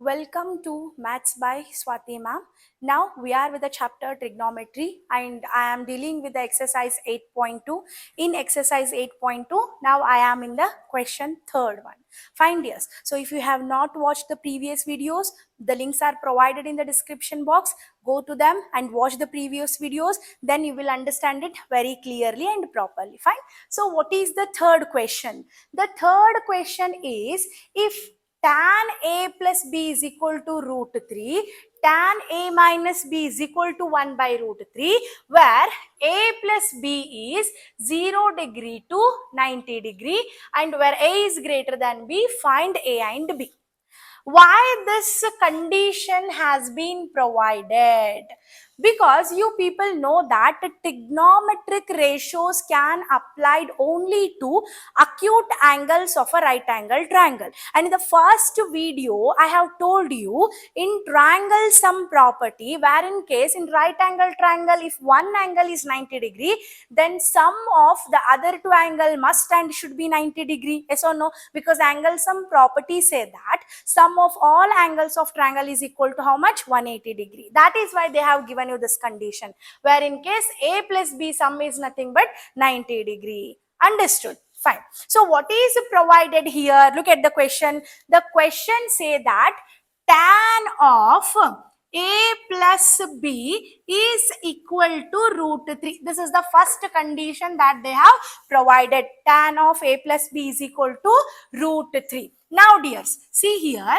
Welcome to Maths by Swati ma'am. Now we are with the chapter trigonometry and I am dealing with the exercise 8.2. In exercise 8.2, now I am in the question third one. Find yes. So if you have not watched the previous videos, the links are provided in the description box. Go to them and watch the previous videos. Then you will understand it very clearly and properly. Fine. So what is the third question? The third question is if tan a plus b is equal to root 3, tan a minus b is equal to 1 by root 3, where a plus b is 0 degree to 90 degree and where a is greater than b, find a and b. Why this condition has been provided? Because you people know that trigonometric ratios can applied only to acute angles of a right angle triangle. And in the first video I have told you in triangle sum property, where in case in right angle triangle if one angle is 90 degree, then sum of the other two angle must and should be 90 degree. Yes or no? Because angle sum property say that sum of all angles of triangle is equal to how much? 180 degree. That is why they have given you this condition, where in case a plus b sum is nothing but 90 degree. Understood? Fine. So what is provided here? Look at the question. The question say that tan of a plus b is equal to root 3. This is the first condition that they have provided. Tan of a plus b is equal to root 3. Now dears, see here,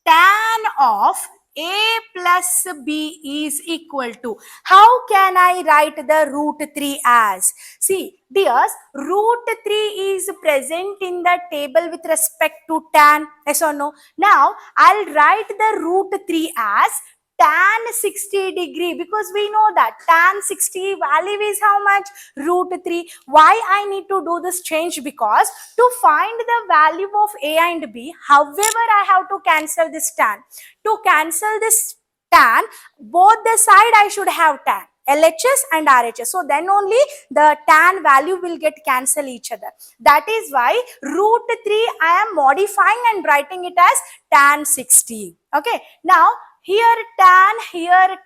tan of a plus b is equal to, how can I write the root 3 as? See dears, root 3 is present in the table with respect to tan. Yes or no? Now I'll write the root 3 as tan 60 degree, because we know that tan 60 value is how much? Root 3. Why I need to do this change? Because to find the value of a and b, however I have to cancel this tan. To cancel this tan, both the side I should have tan. LHS and RHS. So then only the tan value will get cancel each other. That is why root 3 I am modifying and writing it as tan 60. Okay. Now here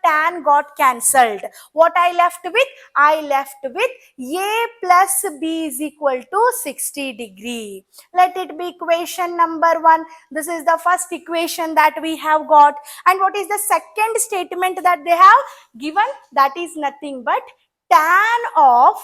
tan got cancelled. What I left with? I left with a plus b is equal to 60 degree. Let it be equation number 1. This is the first equation that we have got. And what is the second statement that they have given? That is nothing but tan of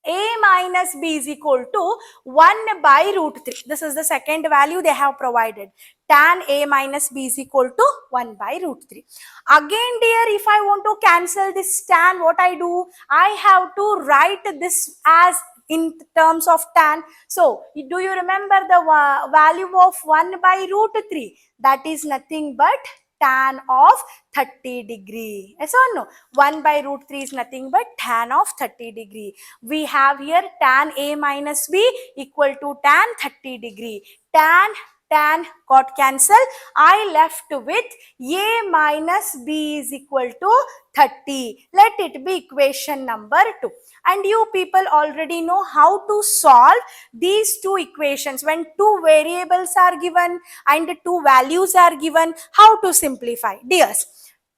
a minus b is equal to 1 by root 3. This is the second value they have provided. Tan a minus b is equal to 1 by root 3. Again dear, if I want to cancel this tan, what I do? I have to write this as in terms of tan. So do you remember the value of 1 by root 3? That is nothing but tan of 30 degree. Yes or no? 1 by root 3 is nothing but tan of 30 degree. We have here tan a minus b equal to tan 30 degree. Tan got cancelled. I left with a minus b is equal to 30. Let it be equation number 2. And you people already know how to solve these two equations. When two variables are given and two values are given, how to simplify? Dears,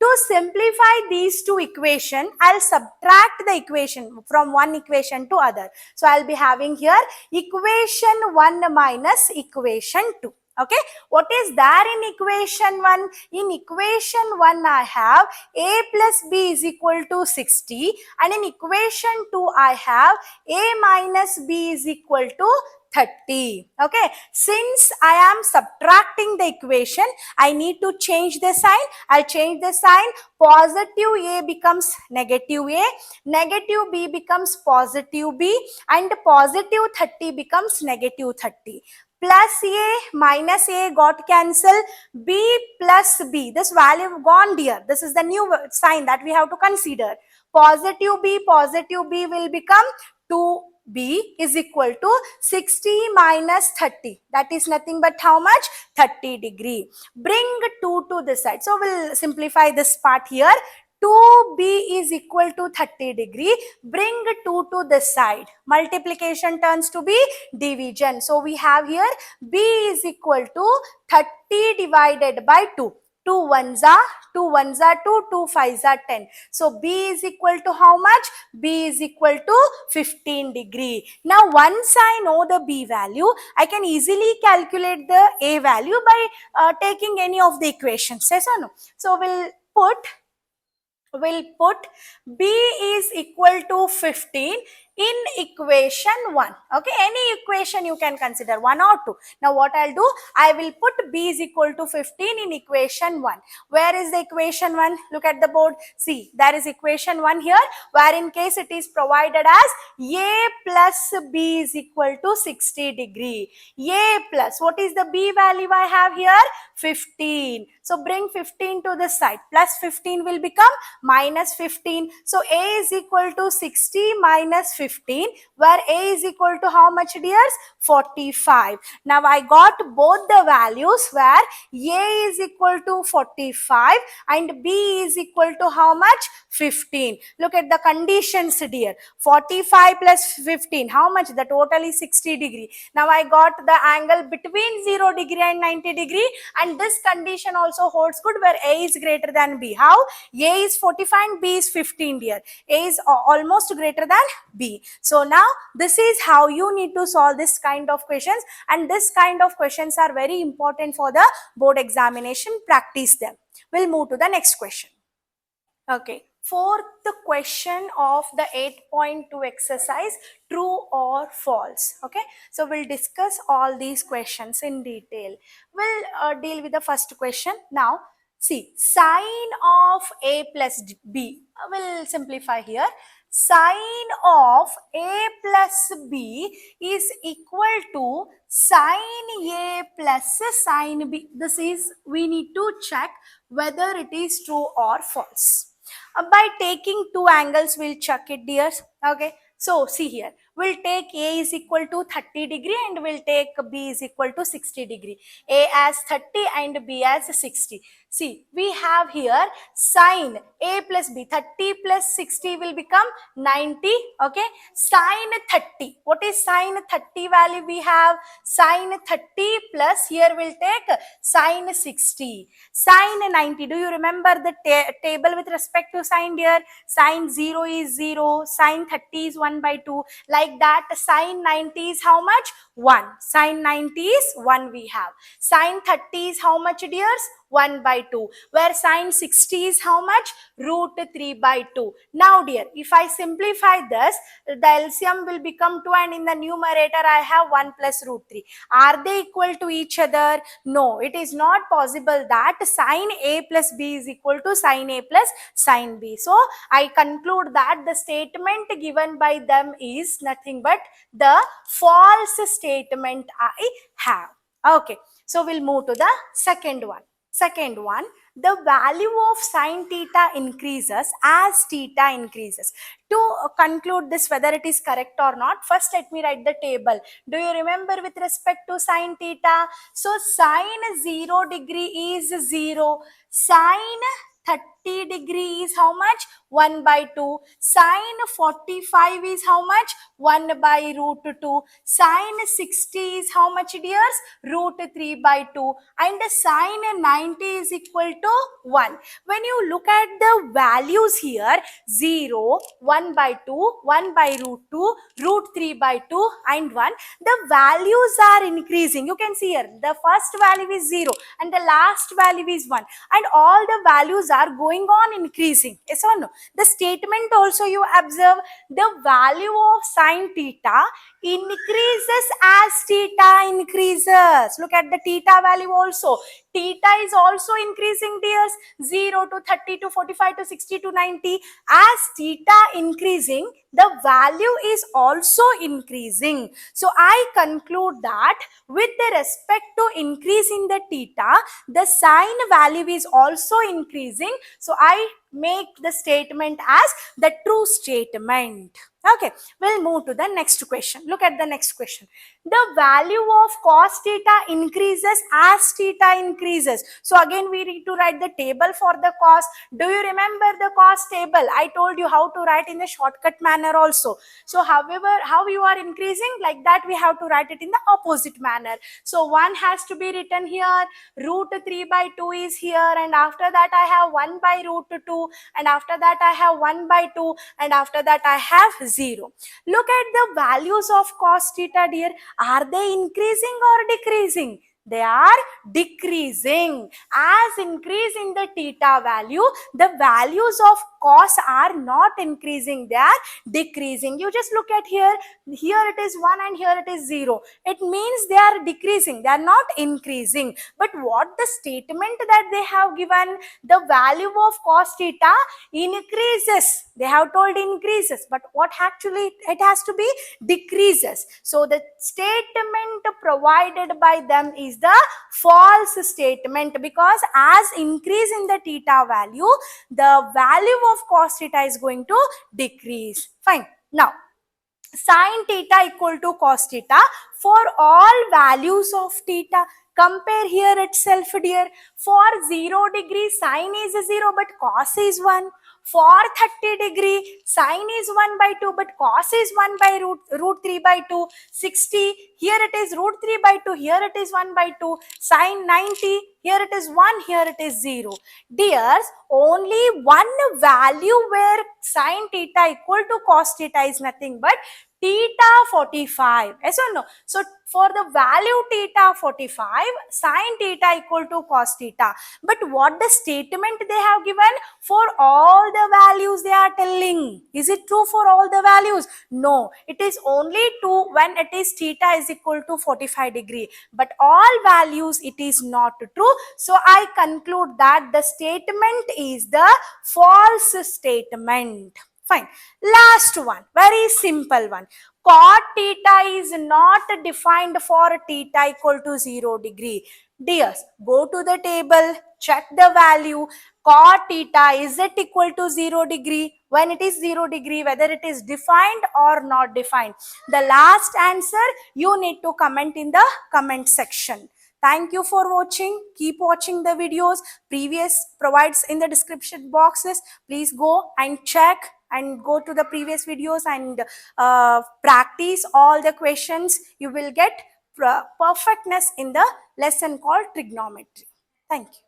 to simplify these two equations, I'll subtract the equation from one equation to other. So I'll be having here equation 1 minus equation 2. Okay, what is there in equation 1? In equation 1 I have a plus b is equal to 60, and in equation 2 I have a minus b is equal to 30. Okay, since I am subtracting the equation, I need to change the sign. I'll change the sign. Positive a becomes negative a, negative b becomes positive b, and positive 30 becomes negative 30. Plus a minus a got cancelled, b plus b, this value gone dear. This is the new sign that we have to consider. Positive b will become 2b is equal to 60 minus 30. That is nothing but how much? 30 degree. Bring 2 to this side. So we'll simplify this part here. 2b is equal to 30 degree. Bring 2 to this side. Multiplication turns to be division. So we have here b is equal to 30 divided by 2. 2 ones are 2, 2 5s are 10. So b is equal to how much? B is equal to 15 degree. Now once I know the b value, I can easily calculate the a value by taking any of the equations. Yes or no? So we'll put b is equal to 15 in equation 1. Okay, any equation you can consider, 1 or 2. Now what I'll do, I will put b is equal to 15 in equation 1. Where is the equation 1? Look at the board. See, there is equation 1 here, where in case it is provided as a plus b is equal to 60 degree. A plus, what is the b value I have here? 15. So bring 15 to this side. Plus 15 will become minus 15. So a is equal to 60 minus 15, where a is equal to how much, dears? 45. Now I got both the values, where a is equal to 45 and b is equal to how much? 15. Look at the conditions, dear. 45 plus 15, how much? The total is 60 degree. Now I got the angle between 0 degree and 90 degree, and this condition also holds good where a is greater than b. How? A is 45 and b is 15, dear. A is almost greater than b. So now this is how you need to solve this kind of questions, and this kind of questions are very important for the board examination. Practice them. We'll move to the next question. Okay, fourth question of the 8.2 exercise, true or false. Okay, so we'll discuss all these questions in detail. We'll deal with the first question. Now see, sine of a plus b. We'll simplify here. Sine of a plus b is equal to sine a plus sine b. This is, we need to check whether it is true or false. By taking two angles, we'll check it, dears. Okay, so see here, we'll take a is equal to 30 degree and we'll take b is equal to 60 degree. A as 30 and b as 60. See, we have here sine a plus b. 30 plus 60 will become 90. Okay, sine 30. What is sine 30 value? We have sine 30 plus, here we'll take sine 60. Sine 90. Do you remember the table with respect to sine, dear? Sine 0 is 0. Sine 30 is 1 by 2. Like that, sine 90 is how much? 1. Sine 90 is 1 we have. Sine 30 is how much, dears? 1 by 2. Where sine 60 is how much? Root 3 by 2. Now dear, if I simplify this, the LCM will become 2 and in the numerator I have 1 plus root 3. Are they equal to each other? No, it is not possible that sine a plus b is equal to sine a plus sine b. So I conclude that the statement given by them is nothing but the false statement I have. Okay, so we'll move to the second one. Second one, the value of sine theta increases as theta increases. To conclude this whether it is correct or not, first let me write the table. Do you remember with respect to sine theta? So sine 0 degree is 0. Sine 30 degree is how much? 1 by 2. Sine 45 is how much? 1 by root 2. Sine 60 is how much, dears? Root 3 by 2. And sine 90 is equal to 1. When you look at the values here, 0, 1 by 2, 1 by root 2, root 3 by 2 and 1, the values are increasing. You can see here, the first value is 0 and the last value is 1. And all the values are going on increasing. Yes or no? The statement also you observe, the value of sine theta increases as theta increases. Look at the theta value also. Theta is also increasing, dears. 0 to 30 to 45 to 60 to 90. As theta increasing, the value is also increasing. So I conclude that with respect to increase in the theta, the sine value is also increasing. So I make the statement as the true statement. Okay, we'll move to the next question. Look at the next question. The value of cos theta increases as theta increases. So again we need to write the table for the cos. Do you remember the cos table? I told you how to write in the shortcut manner also. So however, how you are increasing, like that we have to write it in the opposite manner. So 1 has to be written here, root 3 by 2 is here, and after that I have 1 by root 2, and after that I have 1 by 2, and after that I have 0. Look at the values of cos theta, dear. Are they increasing or decreasing? They are decreasing. As increase in the theta value, the values of cos are not increasing, they are decreasing. You just look at here, here it is 1 and here it is 0. It means they are decreasing, they are not increasing. But what the statement that they have given, the value of cos theta increases. They have told increases, but what actually it has to be decreases. So the statement provided by them is the false statement, because as increase in the theta value, the value of cos theta is going to decrease. Fine. Now, sin theta equal to cos theta for all values of theta. Compare here itself, dear. For 0 degree, sin is 0, but cos is 1. For 30 degree, sin is 1 by 2, but cos is 1 by root 3 by 2. 60, here it is root 3 by 2, here it is 1 by 2. Sin 90, here it is 1, here it is 0. Dears, only one value where sin theta equal to cos theta is nothing but theta 45. Yes or no? So for the value theta 45, sin theta equal to cos theta. But what the statement they have given, for all the values they are telling. Is it true for all the values? No, it is only true when it is theta is equal to 45 degree. But all values it is not true. So I conclude that the statement is the false statement. Fine. Last one, very simple one. Cot theta is not defined for theta equal to 0 degree. Dears, go to the table, check the value. Cot theta, is it equal to 0 degree? When it is 0 degree, whether it is defined or not defined. The last answer you need to comment in the comment section. Thank you for watching. Keep watching the videos. Previous provides in the description boxes. Please go and check and go to the previous videos and practice all the questions. You will get perfectness in the lesson called trigonometry. Thank you.